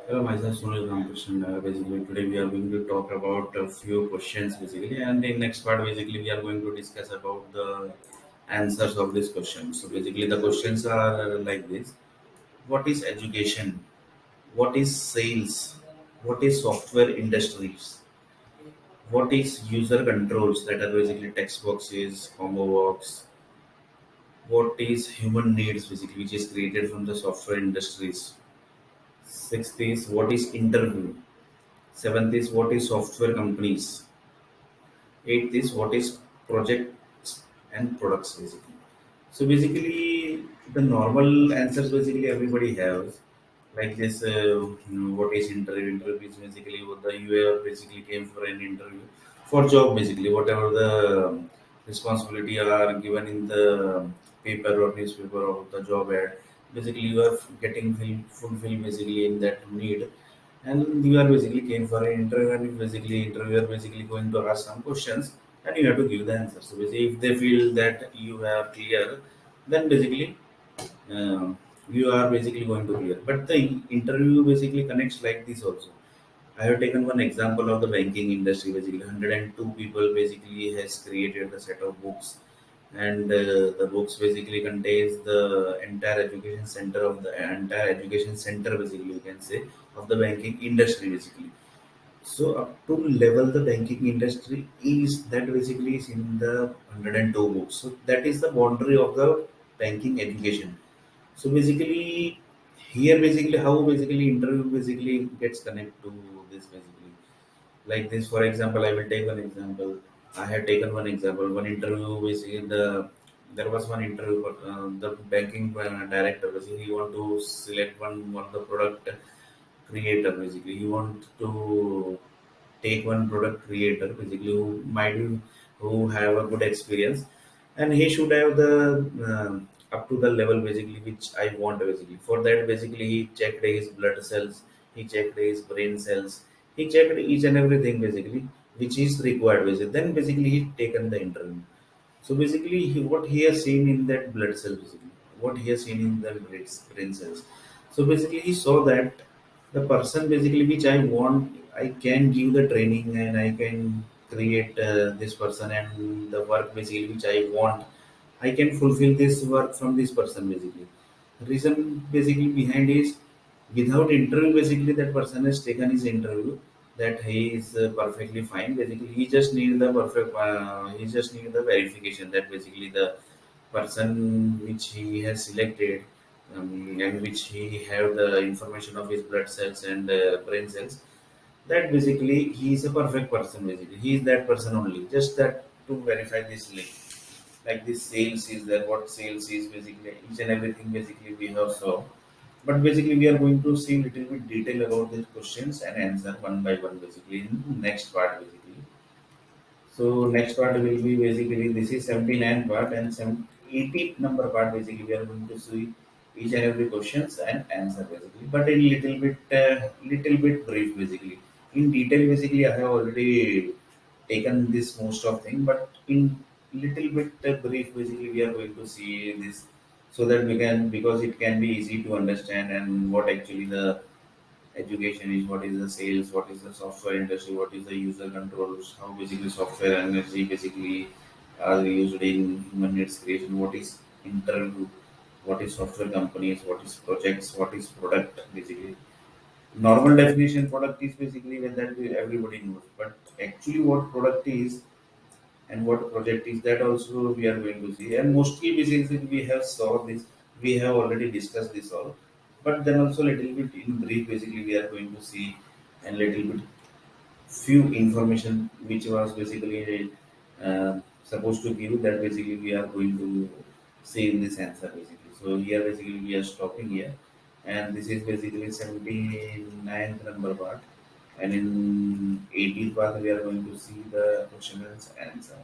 Hello, myself Sunil Ramakrishnan. Basically, today we are going to talk about a few questions basically, and in next part, basically, we are going to discuss about the answers of this question. So, basically, the questions are like this: What is education? What is sales? What is software industries? What is user controls that are basically text boxes, combo box? What is human needs basically, which is created from the software industries? Sixth is what is interview? Seventh is what is software companies. Eighth is what is projects and products basically. So basically the normal answers basically everybody has. Like this, what is interview? Interview is basically what the UA basically came for an interview for job basically. Whatever the responsibility are given in the paper or newspaper of the job ad, basically you are getting fulfilled basically in that need, and you are basically came for an interview, and basically interviewer basically going to ask some questions and you have to give the answer. So basically if they feel that you are clear, then basically you are basically going to clear. But the interview basically connects like this also. I have taken one example of the banking industry. Basically, 102 people basically has created a set of books, and the books basically contains the entire education center of the entire education center. Basically, you can say of the banking industry. Basically, so up to level the banking industry is that basically is in the 102 books. So that is the boundary of the banking education. So basically, here basically how basically interview basically gets connect to this basically. Like this, for example, I will take one example. I had taken one example, one interview basically there was one interview, but the banking director basically he want to select one of the product creator basically. He want to take one product creator basically who have a good experience, and he should have the up to the level basically which I want basically. For that basically he checked his blood cells, he checked his brain cells, he checked each and everything basically which is required basically. Then basically he taken the interview. So basically what he has seen in that blood cell basically, what he has seen in the brain cells. So basically he saw that the person basically which I want, I can give the training and I can create this person and the work basically which I want. I can fulfill this work from this person basically. Reason basically behind is without interview basically that person has taken his interview that he is perfectly fine. Basically he just need the perfect. He just need the verification that basically the person which he has selected, and which he have the information of his blood cells and brain cells, that basically he is a perfect person. Basically he is that person only, just that to verify this link. Like this sales is there, what sales is basically, each and everything basically we have saw. But basically we are going to see little bit detail about these questions and answer one by one basically in next part basically. So next part will be basically this is 79 part, and some 80 number part basically we are going to see each and every questions and answer basically, but in little bit brief basically. In detail basically I have already taken this most of thing, but in little bit brief basically we are going to see this, so that we can, because it can be easy to understand and what actually the education is, what is the sales, what is the software industry, what is the user controls, how basically software energy basically are used in human needs creation, what is interview, what is software companies, what is projects, what is product basically. Normal definition product is basically when that everybody knows, but actually what product is and what project is, that also we are going to see. And mostly basically we have saw this, we have already discussed this all, but then also little bit in brief basically we are going to see, and little bit few information which was basically supposed to give, that basically we are going to see in this answer basically. So here basically we are stopping here, and this is basically 79th number part, and in 18th part we are going to see the question and answer.